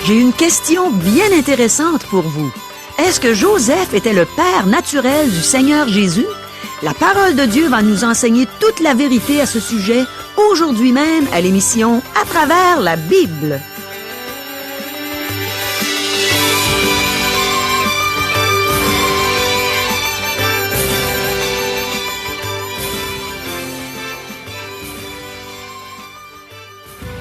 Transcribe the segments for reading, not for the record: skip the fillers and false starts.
J'ai une question bien intéressante pour vous. Est-ce que Joseph était le père naturel du Seigneur Jésus? La parole de Dieu va nous enseigner toute la vérité à ce sujet aujourd'hui même à l'émission À travers la Bible.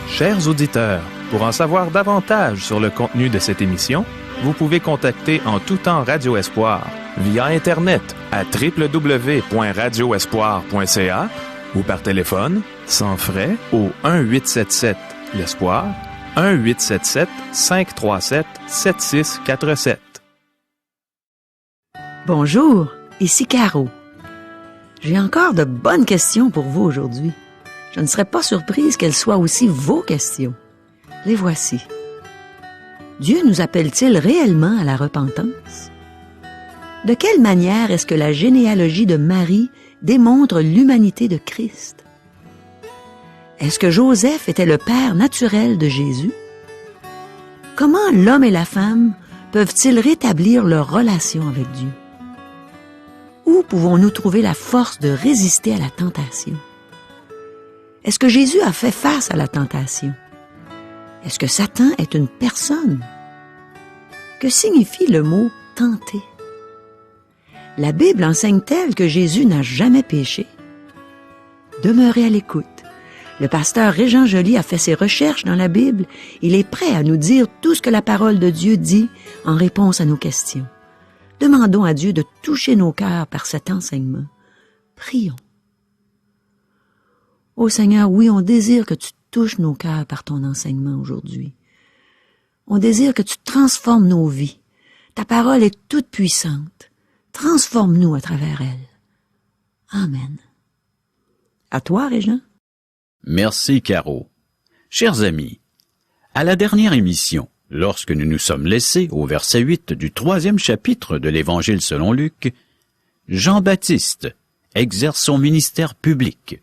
Chers auditeurs, pour en savoir davantage sur le contenu de cette émission, vous pouvez contacter en tout temps Radio Espoir via Internet à www.radioespoir.ca ou par téléphone, sans frais, au 1-877-l'Espoir, 1-877-537-7647. Bonjour, ici Caro. J'ai encore de bonnes questions pour vous aujourd'hui. Je ne serais pas surprise qu'elles soient aussi vos questions. Les voici. Dieu nous appelle-t-il réellement à la repentance? De quelle manière est-ce que la généalogie de Marie démontre l'humanité de Christ? Est-ce que Joseph était le père naturel de Jésus? Comment l'homme et la femme peuvent-ils rétablir leur relation avec Dieu? Où pouvons-nous trouver la force de résister à la tentation? Est-ce que Jésus a fait face à la tentation? Est-ce que Satan est une personne? Que signifie le mot « tenter » ? La Bible enseigne-t-elle que Jésus n'a jamais péché? Demeurez à l'écoute. Le pasteur Régent Joly a fait ses recherches dans la Bible. Il est prêt à nous dire tout ce que la parole de Dieu dit en réponse à nos questions. Demandons à Dieu de toucher nos cœurs par cet enseignement. Prions. Ô Seigneur, oui, on désire que tu touches nos cœurs par ton enseignement aujourd'hui. On désire que tu transformes nos vies. Ta parole est toute puissante. Transforme-nous à travers elle. Amen. À toi, Régent. Merci, Caro. Chers amis, à la dernière émission, lorsque nous nous sommes laissés au verset 8 du 3e chapitre de l'Évangile selon Luc, Jean-Baptiste exerce son ministère public.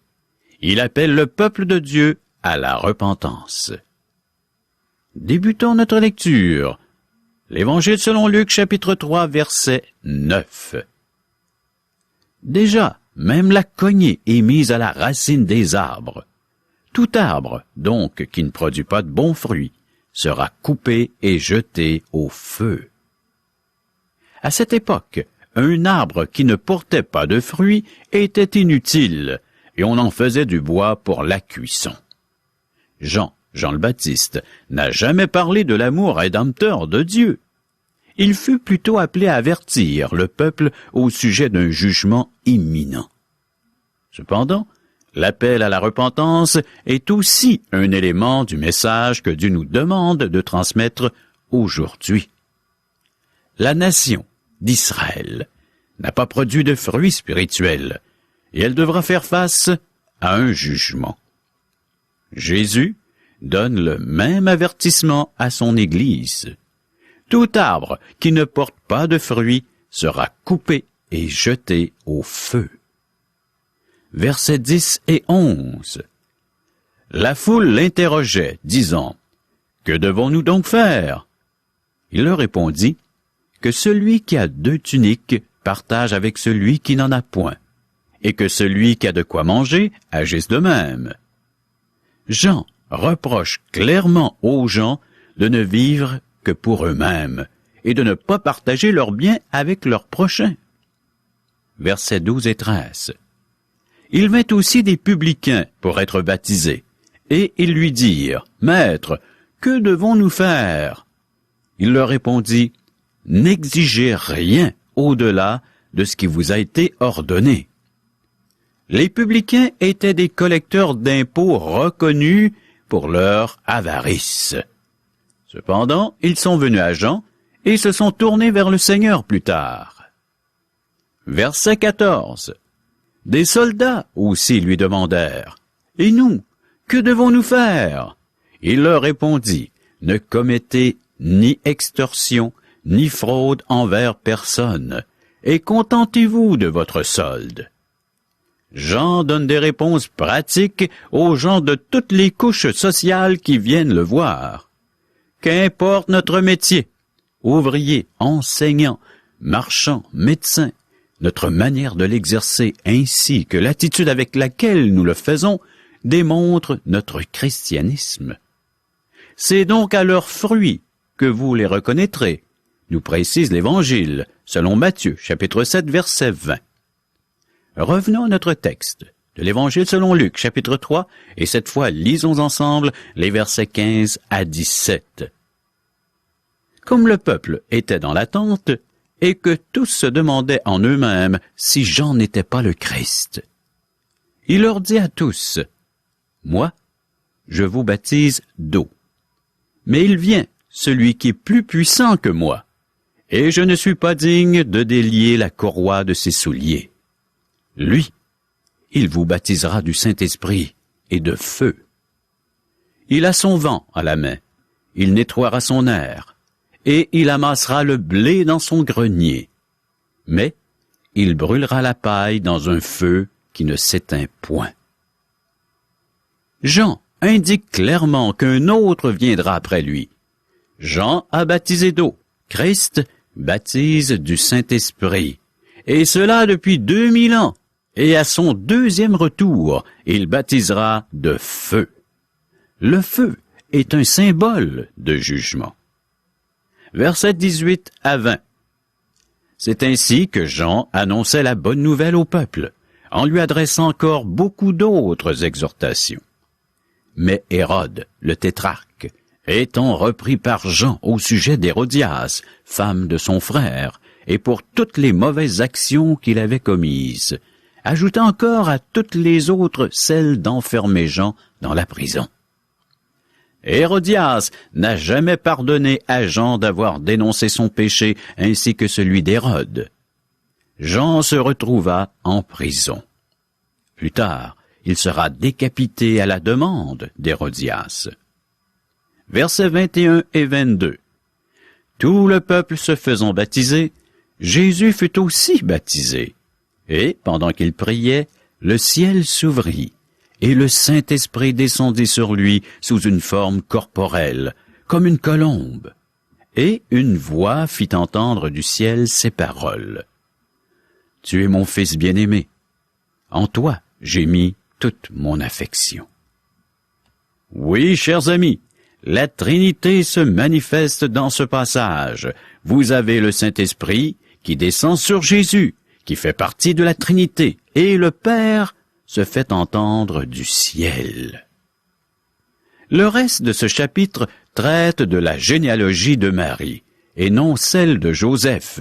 Il appelle le peuple de Dieu à la repentance. Débutons notre lecture. L'Évangile selon Luc, chapitre 3, verset 9. Déjà, même la cognée est mise à la racine des arbres. Tout arbre, donc, qui ne produit pas de bons fruits, sera coupé et jeté au feu. À cette époque, un arbre qui ne portait pas de fruits était inutile, et on en faisait du bois pour la cuisson. Jean le Baptiste, n'a jamais parlé de l'amour rédempteur de Dieu. Il fut plutôt appelé à avertir le peuple au sujet d'un jugement imminent. Cependant, l'appel à la repentance est aussi un élément du message que Dieu nous demande de transmettre aujourd'hui. La nation d'Israël n'a pas produit de fruits spirituels, et elle devra faire face à un jugement. Jésus donne le même avertissement à son Église. Tout arbre qui ne porte pas de fruits sera coupé et jeté au feu. Versets 10 et 11. La foule l'interrogeait, disant, « Que devons-nous donc faire? » Il leur répondit, « Que celui qui a 2 tuniques partage avec celui qui n'en a point, et que celui qui a de quoi manger agisse de même. » Jean reproche clairement aux gens de ne vivre que pour eux-mêmes et de ne pas partager leurs biens avec leurs prochains. Versets 12 et 13. Il met aussi des publicains pour être baptisés, et ils lui dirent, « Maître, que devons-nous faire? » Il leur répondit, « N'exigez rien au-delà de ce qui vous a été ordonné. » Les publicains étaient des collecteurs d'impôts reconnus pour leur avarice. Cependant, ils sont venus à Jean et se sont tournés vers le Seigneur plus tard. Verset 14. Des soldats aussi lui demandèrent, « Et nous, que devons-nous faire? » Il leur répondit, « Ne commettez ni extorsion, ni fraude envers personne, et contentez-vous de votre solde. » Jean donne des réponses pratiques aux gens de toutes les couches sociales qui viennent le voir. Qu'importe notre métier, ouvrier, enseignant, marchand, médecin, notre manière de l'exercer ainsi que l'attitude avec laquelle nous le faisons démontrent notre christianisme. C'est donc à leurs fruits que vous les reconnaîtrez, nous précise l'Évangile, selon Matthieu, chapitre 7, verset 20. Revenons à notre texte, de l'Évangile selon Luc, chapitre 3, et cette fois, lisons ensemble les versets 15 à 17. Comme le peuple était dans l'attente, et que tous se demandaient en eux-mêmes si Jean n'était pas le Christ, il leur dit à tous, « Moi, je vous baptise d'eau, mais il vient celui qui est plus puissant que moi, et je ne suis pas digne de délier la courroie de ses souliers. Lui, il vous baptisera du Saint-Esprit et de feu. Il a son vent à la main, il nettoiera son aire, et il amassera le blé dans son grenier. Mais il brûlera la paille dans un feu qui ne s'éteint point. » Jean indique clairement qu'un autre viendra après lui. Jean a baptisé d'eau, Christ baptise du Saint-Esprit, et cela depuis 2000 ans, et à son deuxième retour, il baptisera de feu. Le feu est un symbole de jugement. Versets 18 à 20. C'est ainsi que Jean annonçait la bonne nouvelle au peuple, en lui adressant encore beaucoup d'autres exhortations. Mais Hérode, le tétrarque, étant repris par Jean au sujet d'Hérodias, femme de son frère, et pour toutes les mauvaises actions qu'il avait commises, ajouta encore à toutes les autres celle d'enfermer Jean dans la prison. Hérodias n'a jamais pardonné à Jean d'avoir dénoncé son péché ainsi que celui d'Hérode. Jean se retrouva en prison. Plus tard, il sera décapité à la demande d'Hérodias. Versets 21 et 22. Tout le peuple se faisant baptiser, Jésus fut aussi baptisé. Et, pendant qu'il priait, le ciel s'ouvrit, et le Saint-Esprit descendit sur lui sous une forme corporelle, comme une colombe. Et une voix fit entendre du ciel ces paroles. « Tu es mon Fils bien-aimé. En toi j'ai mis toute mon affection. » Oui, chers amis, la Trinité se manifeste dans ce passage. Vous avez le Saint-Esprit qui descend sur Jésus, qui fait partie de la Trinité, et le Père se fait entendre du ciel. Le reste de ce chapitre traite de la généalogie de Marie, et non celle de Joseph.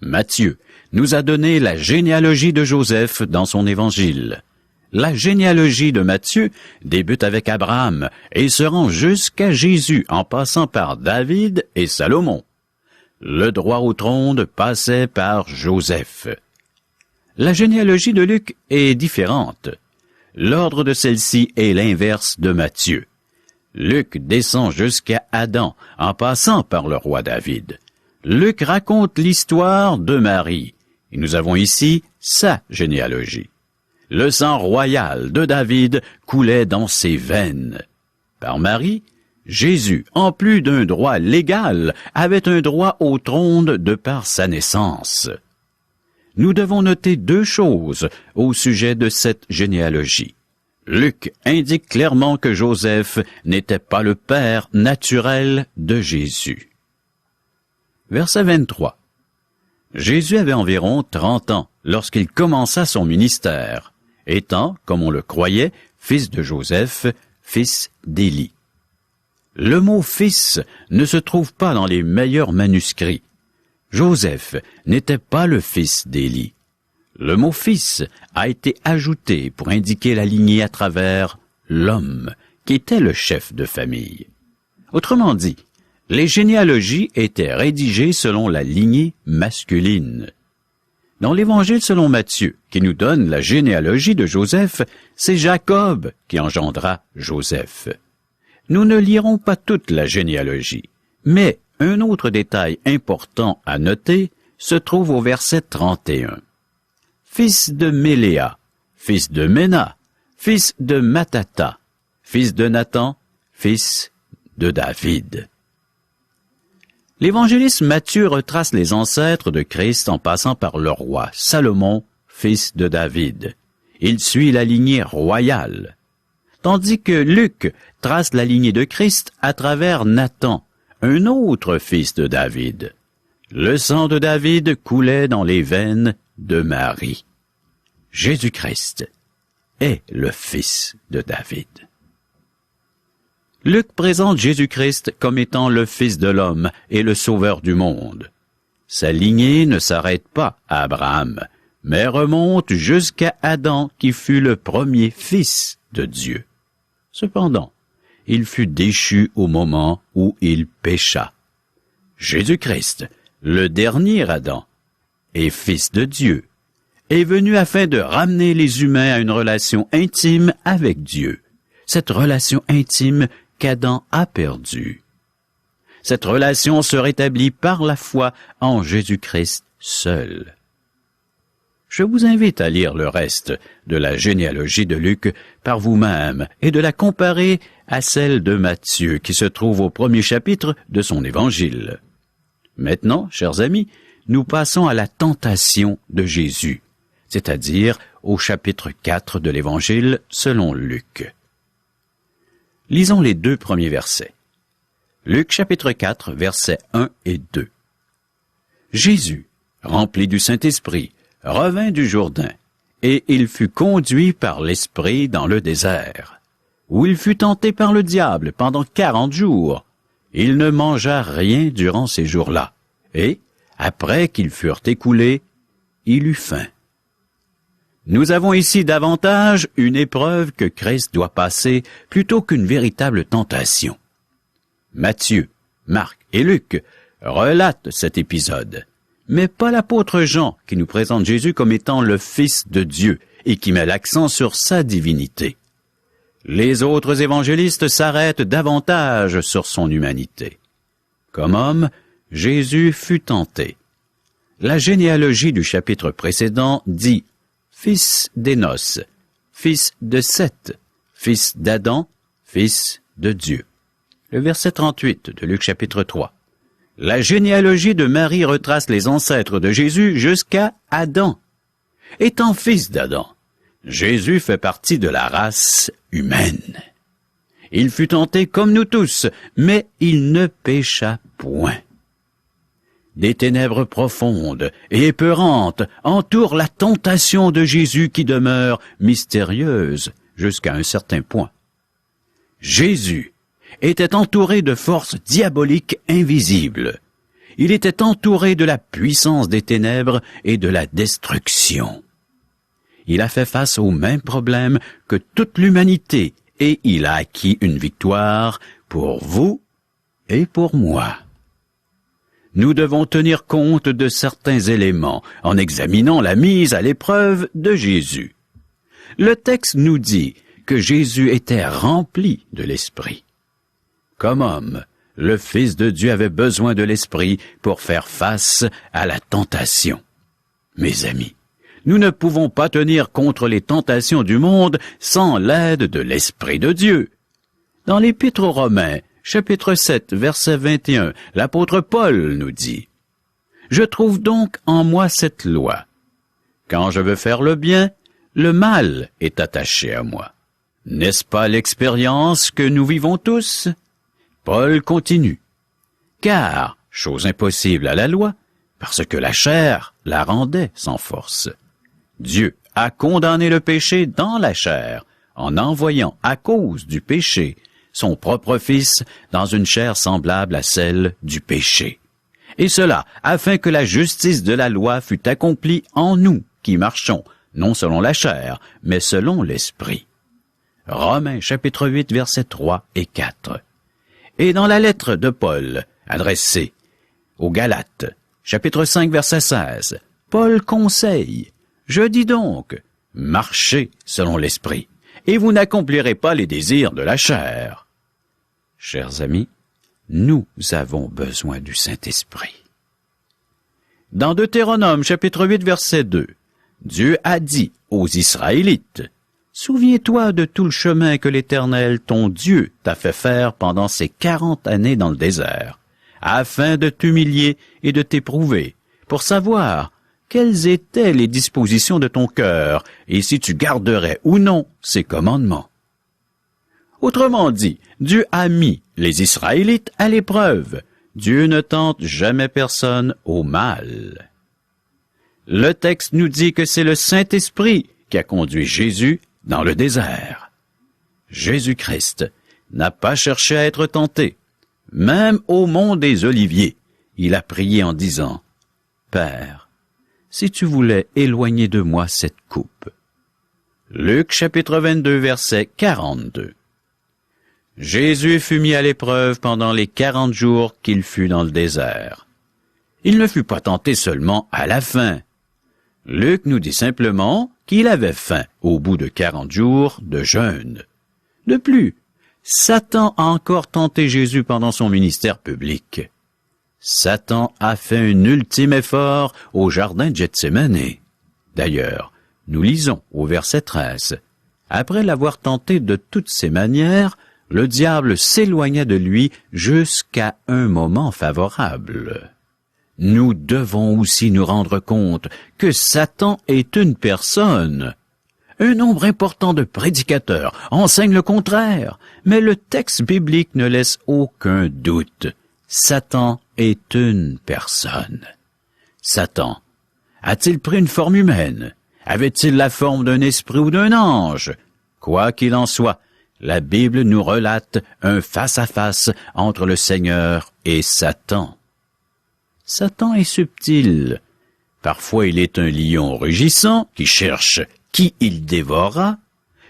Matthieu nous a donné la généalogie de Joseph dans son évangile. La généalogie de Matthieu débute avec Abraham et se rend jusqu'à Jésus en passant par David et Salomon. Le droit au trône passait par Joseph. La généalogie de Luc est différente. L'ordre de celle-ci est l'inverse de Matthieu. Luc descend jusqu'à Adam en passant par le roi David. Luc raconte l'histoire de Marie. Et nous avons ici sa généalogie. Le sang royal de David coulait dans ses veines. Par Marie, Jésus, en plus d'un droit légal, avait un droit au trône de par sa naissance. Nous devons noter deux choses au sujet de cette généalogie. Luc indique clairement que Joseph n'était pas le père naturel de Jésus. Verset 23. Jésus avait environ 30 ans lorsqu'il commença son ministère, étant, comme on le croyait, fils de Joseph, fils d'Élie. Le mot « fils » ne se trouve pas dans les meilleurs manuscrits. Joseph n'était pas le fils d'Élie. Le mot « fils » a été ajouté pour indiquer la lignée à travers l'homme, qui était le chef de famille. Autrement dit, les généalogies étaient rédigées selon la lignée masculine. Dans l'Évangile selon Matthieu, qui nous donne la généalogie de Joseph, c'est Jacob qui engendra Joseph. Nous ne lirons pas toute la généalogie, mais un autre détail important à noter se trouve au verset 31. Fils de Méléa, fils de Ména, fils de Matata, fils de Nathan, fils de David. L'évangéliste Matthieu retrace les ancêtres de Christ en passant par le roi Salomon, fils de David. Il suit la lignée royale, tandis que Luc trace la lignée de Christ à travers Nathan, un autre fils de David. Le sang de David coulait dans les veines de Marie. Jésus-Christ est le fils de David. Luc présente Jésus-Christ comme étant le Fils de l'homme et le Sauveur du monde. Sa lignée ne s'arrête pas à Abraham, mais remonte jusqu'à Adam qui fut le premier fils de Dieu. Cependant, il fut déchu au moment où il pécha. Jésus-Christ, le dernier Adam, et Fils de Dieu, est venu afin de ramener les humains à une relation intime avec Dieu. Cette relation intime qu'Adam a perdue. Cette relation se rétablit par la foi en Jésus-Christ seul. Je vous invite à lire le reste de la généalogie de Luc par vous-même et de la comparer à celle de Matthieu qui se trouve au premier chapitre de son évangile. Maintenant, chers amis, nous passons à la tentation de Jésus, c'est-à-dire au chapitre 4 de l'évangile selon Luc. Lisons les 2 premiers versets. Luc chapitre 4, versets 1 et 2. Jésus, rempli du Saint-Esprit, revint du Jourdain, et il fut conduit par l'Esprit dans le désert, où il fut tenté par le diable pendant 40 jours. Il ne mangea rien durant ces jours-là, et, après qu'ils furent écoulés, il eut faim. Nous avons ici davantage une épreuve que Christ doit passer plutôt qu'une véritable tentation. Matthieu, Marc et Luc relatent cet épisode, mais pas l'apôtre Jean qui nous présente Jésus comme étant le Fils de Dieu et qui met l'accent sur sa divinité. Les autres évangélistes s'arrêtent davantage sur son humanité. Comme homme, Jésus fut tenté. La généalogie du chapitre précédent dit fils d'Énos, fils de Seth, fils d'Adam, fils de Dieu. Le verset 38 de Luc chapitre 3. La généalogie de Marie retrace les ancêtres de Jésus jusqu'à Adam. Étant fils d'Adam, Jésus fait partie de la race humaine. Il fut tenté comme nous tous, mais il ne pécha point. Des ténèbres profondes et épeurantes entourent la tentation de Jésus qui demeure mystérieuse jusqu'à un certain point. Jésus était entouré de forces diaboliques invisibles. Il était entouré de la puissance des ténèbres et de la destruction. Il a fait face aux mêmes problèmes que toute l'humanité et il a acquis une victoire pour vous et pour moi. Nous devons tenir compte de certains éléments en examinant la mise à l'épreuve de Jésus. Le texte nous dit que Jésus était rempli de l'Esprit. Comme homme, le Fils de Dieu avait besoin de l'Esprit pour faire face à la tentation. Mes amis, nous ne pouvons pas tenir contre les tentations du monde sans l'aide de l'Esprit de Dieu. Dans l'Épître aux Romains, chapitre 7, verset 21, l'apôtre Paul nous dit « Je trouve donc en moi cette loi. Quand je veux faire le bien, le mal est attaché à moi. N'est-ce pas l'expérience que nous vivons tous ?» Paul continue « Car, chose impossible à la loi, parce que la chair la rendait sans force. Dieu a condamné le péché dans la chair, en envoyant à cause du péché son propre Fils dans une chair semblable à celle du péché. Et cela afin que la justice de la loi fût accomplie en nous qui marchons, non selon la chair, mais selon l'Esprit. » Romains chapitre 8, versets 3 et 4. Et dans la lettre de Paul, adressée aux Galates, chapitre 5, verset 16, Paul conseille « Je dis donc, marchez selon l'Esprit, et vous n'accomplirez pas les désirs de la chair. » Chers amis, nous avons besoin du Saint-Esprit. Dans Deutéronome, chapitre 8, verset 2, Dieu a dit aux Israélites, « Souviens-toi de tout le chemin que l'Éternel, ton Dieu, t'a fait faire pendant ces 40 années dans le désert, afin de t'humilier et de t'éprouver, pour savoir quelles étaient les dispositions de ton cœur, et si tu garderais ou non ses commandements. Autrement dit, Dieu a mis les Israélites à l'épreuve. Dieu ne tente jamais personne au mal. Le texte nous dit que c'est le Saint-Esprit qui a conduit Jésus dans le désert. Jésus-Christ n'a pas cherché à être tenté. Même au mont des Oliviers, il a prié en disant, « Père, si tu voulais éloigner de moi cette coupe. » Luc chapitre 22, verset 42. Jésus fut mis à l'épreuve pendant les 40 jours qu'il fut dans le désert. Il ne fut pas tenté seulement à la fin. Luc nous dit simplement qu'il avait faim au bout de 40 jours de jeûne. De plus, Satan a encore tenté Jésus pendant son ministère public. Satan a fait un ultime effort au jardin de Gethsémani. D'ailleurs, nous lisons au verset 13. Après l'avoir tenté de toutes ses manières, le diable s'éloigna de lui jusqu'à un moment favorable. Nous devons aussi nous rendre compte que Satan est une personne. Un nombre important de prédicateurs enseignent le contraire, mais le texte biblique ne laisse aucun doute. Satan est une personne. Satan a-t-il pris une forme humaine? Avait-il la forme d'un esprit ou d'un ange? Quoi qu'il en soit, la Bible nous relate un face-à-face entre le Seigneur et Satan. Satan est subtil. Parfois il est un lion rugissant qui cherche qui il dévorera.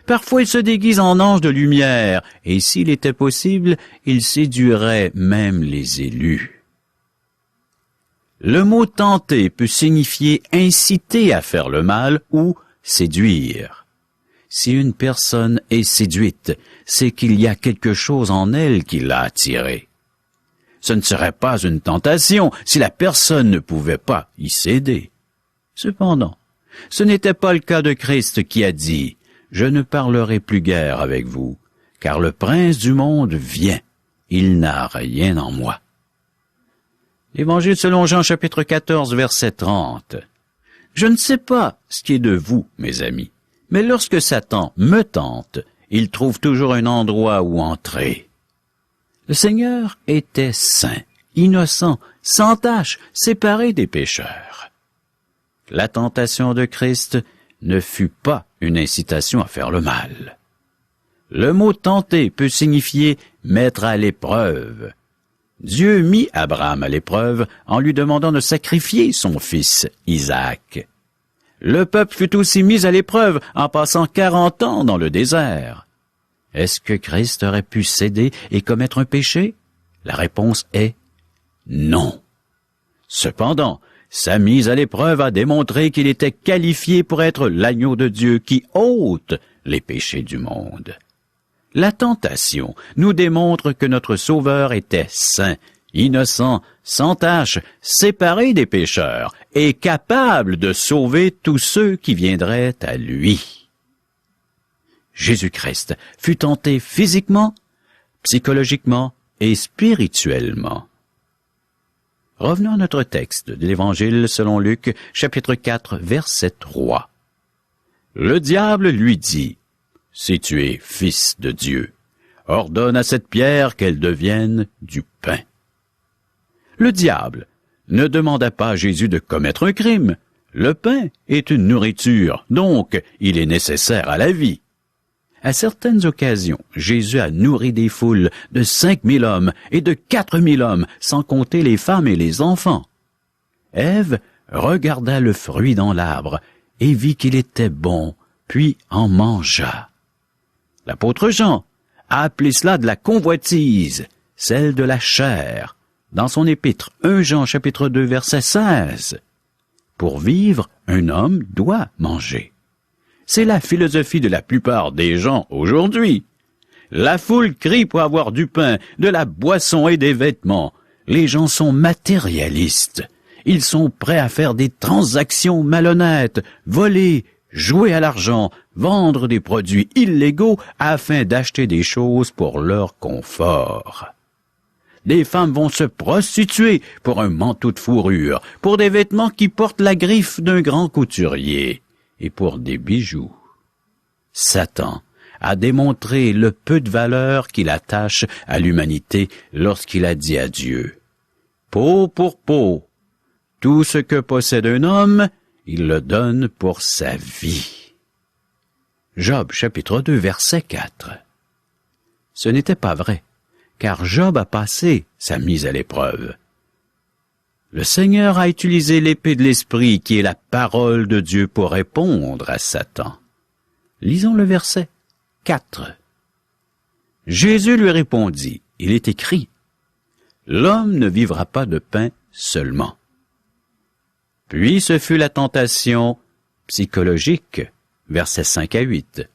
Parfois il se déguise en ange de lumière, et s'il était possible, il séduirait même les élus. Le mot tenter peut signifier inciter à faire le mal ou séduire. Si une personne est séduite, c'est qu'il y a quelque chose en elle qui l'a attirée. Ce ne serait pas une tentation si la personne ne pouvait pas y céder. Cependant, ce n'était pas le cas de Christ qui a dit « Je ne parlerai plus guère avec vous, car le prince du monde vient, il n'a rien en moi. » L'Évangile selon Jean chapitre 14 verset 30. « Je ne sais pas ce qui est de vous, mes amis, mais lorsque Satan me tente, il trouve toujours un endroit où entrer. » Le Seigneur était saint, innocent, sans tache, séparé des pécheurs. La tentation de Christ ne fut pas une incitation à faire le mal. Le mot tenter peut signifier mettre à l'épreuve. Dieu mit Abraham à l'épreuve en lui demandant de sacrifier son fils Isaac. Le peuple fut aussi mis à l'épreuve en passant 40 ans dans le désert. Est-ce que Christ aurait pu céder et commettre un péché? La réponse est non. Cependant, sa mise à l'épreuve a démontré qu'il était qualifié pour être l'agneau de Dieu qui ôte les péchés du monde. La tentation nous démontre que notre Sauveur était saint, innocent, sans tache, séparé des pécheurs et capable de sauver tous ceux qui viendraient à lui. Jésus-Christ fut tenté physiquement, psychologiquement et spirituellement. Revenons à notre texte de l'Évangile selon Luc, chapitre 4, verset 3. Le diable lui dit, « Si tu es fils de Dieu, ordonne à cette pierre qu'elle devienne du pain. » Le diable ne demanda pas à Jésus de commettre un crime. Le pain est une nourriture, donc il est nécessaire à la vie. À certaines occasions, Jésus a nourri des foules de 5000 hommes et de 4000 hommes, sans compter les femmes et les enfants. Ève regarda le fruit dans l'arbre et vit qu'il était bon, puis en mangea. L'apôtre Jean a appelé cela de la convoitise, celle de la chair, dans son épître 1 Jean chapitre 2 verset 16. Pour vivre, un homme doit manger. C'est la philosophie de la plupart des gens aujourd'hui. La foule crie pour avoir du pain, de la boisson et des vêtements. Les gens sont matérialistes. Ils sont prêts à faire des transactions malhonnêtes, voler, jouer à l'argent, vendre des produits illégaux afin d'acheter des choses pour leur confort. des femmes vont se prostituer pour un manteau de fourrure, pour des vêtements qui portent la griffe d'un grand couturier et pour des bijoux. Satan a démontré le peu de valeur qu'il attache à l'humanité lorsqu'il a dit à Dieu « Peau pour peau, tout ce que possède un homme, il le donne pour sa vie. » Job chapitre 2 verset 4. Ce n'était pas vrai, car Job a passé sa mise à l'épreuve. Le Seigneur a utilisé l'épée de l'Esprit qui est la parole de Dieu pour répondre à Satan. Lisons le verset 4. Jésus lui répondit, il est écrit, « L'homme ne vivra pas de pain seulement. » Puis ce fut la tentation psychologique, versets 5 à 8.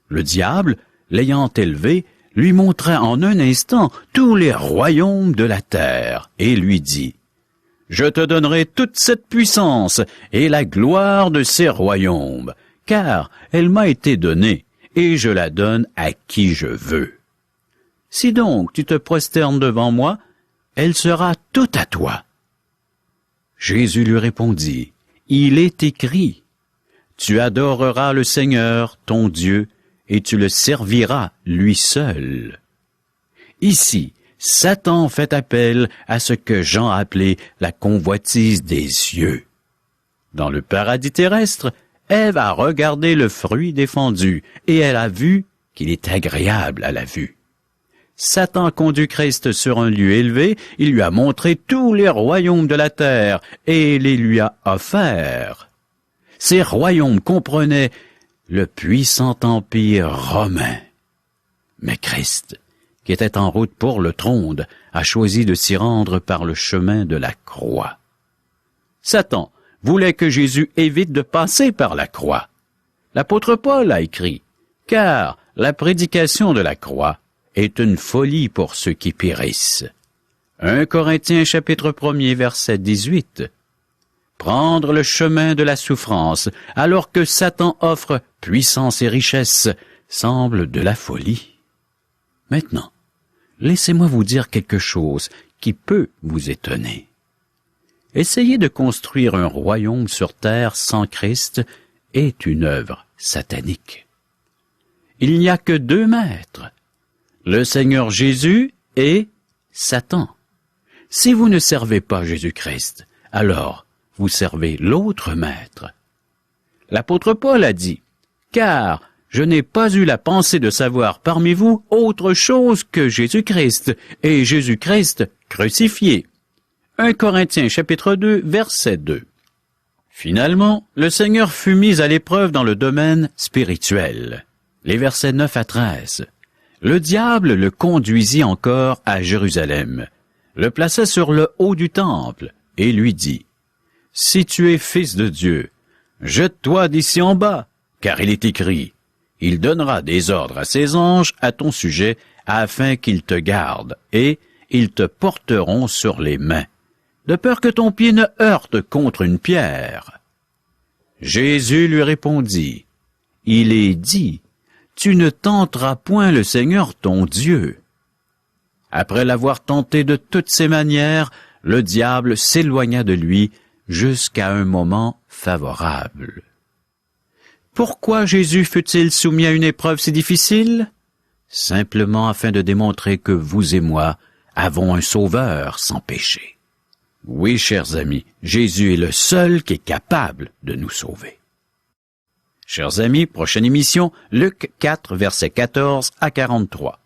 Le diable, l'ayant élevé, lui montra en un instant tous les royaumes de la terre et lui dit, « Je te donnerai toute cette puissance et la gloire de ces royaumes, car elle m'a été donnée, et je la donne à qui je veux. Si donc tu te prosternes devant moi, elle sera toute à toi. » Jésus lui répondit, « Il est écrit, tu adoreras le Seigneur, ton Dieu, et tu le serviras lui seul. » Ici, Satan fait appel à ce que Jean a appelé la convoitise des yeux. Dans le paradis terrestre, Ève a regardé le fruit défendu, et elle a vu qu'il est agréable à la vue. Satan conduit Christ sur un lieu élevé, il lui a montré tous les royaumes de la terre, et les lui a offerts. Ces royaumes comprenaient le puissant empire romain. Mais Christ, qui était en route pour le trône, a choisi de s'y rendre par le chemin de la croix. Satan voulait que Jésus évite de passer par la croix. L'apôtre Paul a écrit, « Car la prédication de la croix est une folie pour ceux qui périssent. » 1 Corinthiens chapitre 1er verset 18. Prendre le chemin de la souffrance, alors que Satan offre puissance et richesse, semble de la folie. Maintenant, laissez-moi vous dire quelque chose qui peut vous étonner. Essayer de construire un royaume sur terre sans Christ est une œuvre satanique. Il n'y a que deux maîtres, le Seigneur Jésus et Satan. Si vous ne servez pas Jésus-Christ, alors vous servez l'autre maître. L'apôtre Paul a dit, « Car je n'ai pas eu la pensée de savoir parmi vous autre chose que Jésus-Christ, et Jésus-Christ crucifié. » 1 Corinthiens chapitre 2, verset 2. Finalement, le Seigneur fut mis à l'épreuve dans le domaine spirituel. Les versets 9 à 13. Le diable le conduisit encore à Jérusalem, le plaça sur le haut du temple, et lui dit, « Si tu es fils de Dieu, jette-toi d'ici en bas, car il est écrit, « Il donnera des ordres à ses anges à ton sujet, afin qu'ils te gardent, et ils te porteront sur les mains, de peur que ton pied ne heurte contre une pierre. » Jésus lui répondit, « Il est dit, tu ne tenteras point le Seigneur ton Dieu. » Après l'avoir tenté de toutes ses manières, le diable s'éloigna de lui jusqu'à un moment favorable. Pourquoi Jésus fut-il soumis à une épreuve si difficile? Simplement afin de démontrer que vous et moi avons un Sauveur sans péché. Oui, chers amis, Jésus est le seul qui est capable de nous sauver. Chers amis, prochaine émission, Luc 4, versets 14 à 43.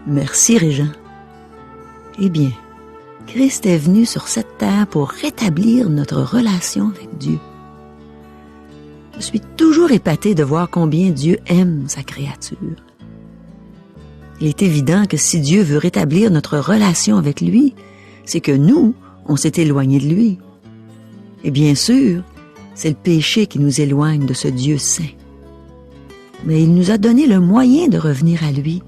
Merci, Régent. Eh bien, Christ est venu sur cette terre pour rétablir notre relation avec Dieu. Je suis toujours épatée de voir combien Dieu aime sa créature. Il est évident que si Dieu veut rétablir notre relation avec lui, c'est que nous, on s'est éloignés de lui. Et bien sûr, c'est le péché qui nous éloigne de ce Dieu saint. Mais il nous a donné le moyen de revenir à lui,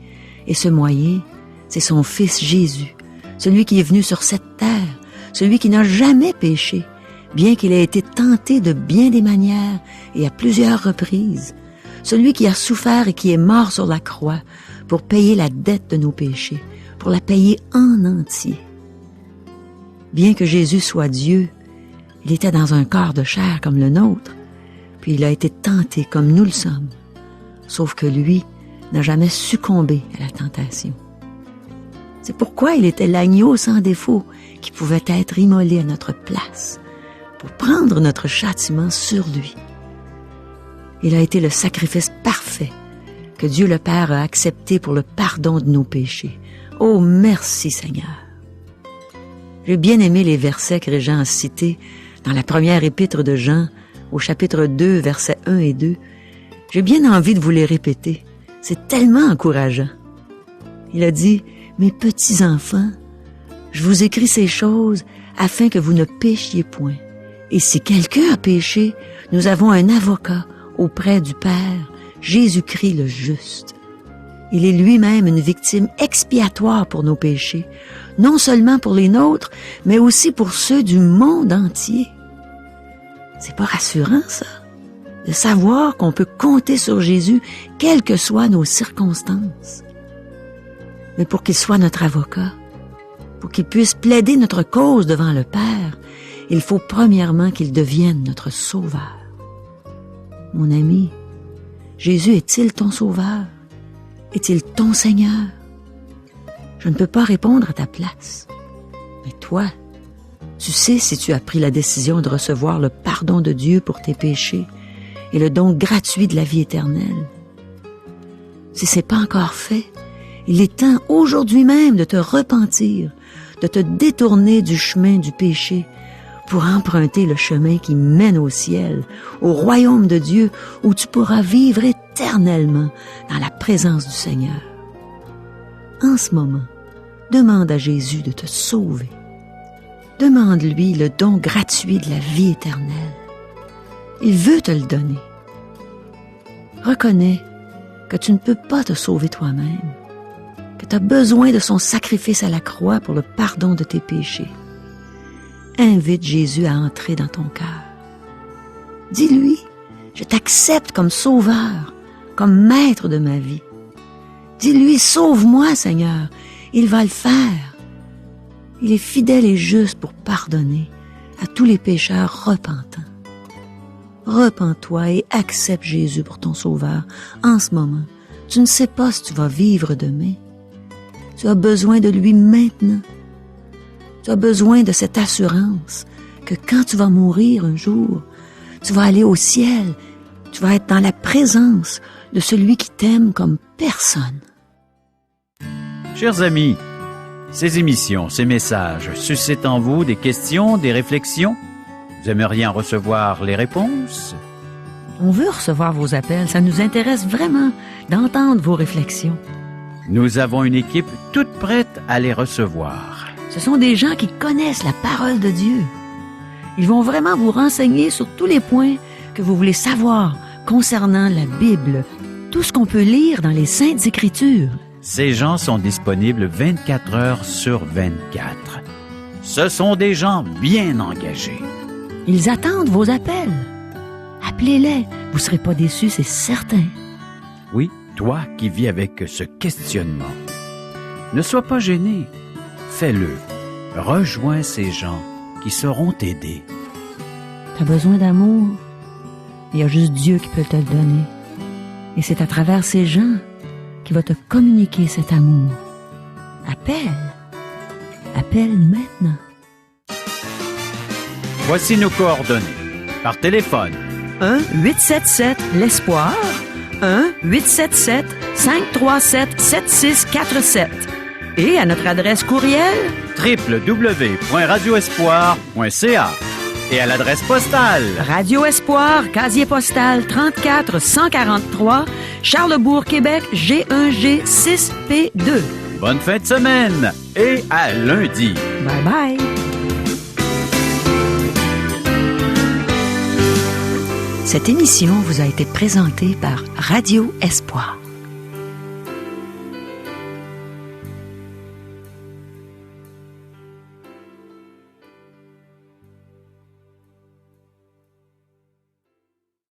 et ce moyen, c'est son Fils Jésus, celui qui est venu sur cette terre, celui qui n'a jamais péché, bien qu'il ait été tenté de bien des manières et à plusieurs reprises, celui qui a souffert et qui est mort sur la croix pour payer la dette de nos péchés, pour la payer en entier. Bien que Jésus soit Dieu, il était dans un corps de chair comme le nôtre, puis il a été tenté comme nous le sommes. Sauf que lui n'a jamais succombé à la tentation. C'est pourquoi il était l'agneau sans défaut qui pouvait être immolé à notre place pour prendre notre châtiment sur lui. Il a été le sacrifice parfait que Dieu le Père a accepté pour le pardon de nos péchés. Oh, merci Seigneur! J'ai bien aimé les versets que Régent a cités dans la première épître de Jean, au chapitre 2, versets 1 et 2. J'ai bien envie de vous les répéter. C'est tellement encourageant. Il a dit, « Mes petits enfants, je vous écris ces choses afin que vous ne péchiez point. Et si quelqu'un a péché, nous avons un avocat auprès du Père, Jésus-Christ le juste. Il est lui-même une victime expiatoire pour nos péchés, non seulement pour les nôtres, mais aussi pour ceux du monde entier. » C'est pas rassurant, ça, de savoir qu'on peut compter sur Jésus, quelles que soient nos circonstances. Mais pour qu'il soit notre avocat, pour qu'il puisse plaider notre cause devant le Père, il faut premièrement qu'il devienne notre sauveur. Mon ami, Jésus est-il ton sauveur? Est-il ton Seigneur? Je ne peux pas répondre à ta place. Mais toi, tu sais si tu as pris la décision de recevoir le pardon de Dieu pour tes péchés et le don gratuit de la vie éternelle. Si ce n'est pas encore fait, il est temps aujourd'hui même de te repentir, de te détourner du chemin du péché pour emprunter le chemin qui mène au ciel, au royaume de Dieu, où tu pourras vivre éternellement dans la présence du Seigneur. En ce moment, demande à Jésus de te sauver. Demande-lui le don gratuit de la vie éternelle. Il veut te le donner. Reconnais que tu ne peux pas te sauver toi-même, que tu as besoin de son sacrifice à la croix pour le pardon de tes péchés. Invite Jésus à entrer dans ton cœur. Dis-lui, je t'accepte comme sauveur, comme maître de ma vie. Dis-lui, sauve-moi, Seigneur. Il va le faire. Il est fidèle et juste pour pardonner à tous les pécheurs repentants. Repens-toi et accepte Jésus pour ton sauveur en ce moment. Tu ne sais pas si tu vas vivre demain. Tu as besoin de lui maintenant. Tu as besoin de cette assurance que quand tu vas mourir un jour, tu vas aller au ciel. Tu vas être dans la présence de celui qui t'aime comme personne. Chers amis, ces émissions, ces messages suscitent en vous des questions, des réflexions? Vous aimeriez en recevoir les réponses? On veut recevoir vos appels. Ça nous intéresse vraiment d'entendre vos réflexions. Nous avons une équipe toute prête à les recevoir. Ce sont des gens qui connaissent la parole de Dieu. Ils vont vraiment vous renseigner sur tous les points que vous voulez savoir concernant la Bible, tout ce qu'on peut lire dans les Saintes Écritures. Ces gens sont disponibles 24 heures sur 24. Ce sont des gens bien engagés. Ils attendent vos appels. Appelez-les, vous ne serez pas déçus, c'est certain. Oui, toi qui vis avec ce questionnement, ne sois pas gêné. Fais-le. Rejoins ces gens qui sauront t'aider. Tu as besoin d'amour. Il y a juste Dieu qui peut te le donner. Et c'est à travers ces gens qu'il va te communiquer cet amour. Appelle. Appelle maintenant. Voici nos coordonnées. Par téléphone. 1-877-L'Espoir. 1-877-537-7647. Et à notre adresse courriel www.radioespoir.ca et à l'adresse postale Radio Espoir, casier postal 34 143, Charlebourg, Québec, G1G 6P2. Bonne fin de semaine et à lundi. Bye bye. Cette émission vous a été présentée par Radio Espoir.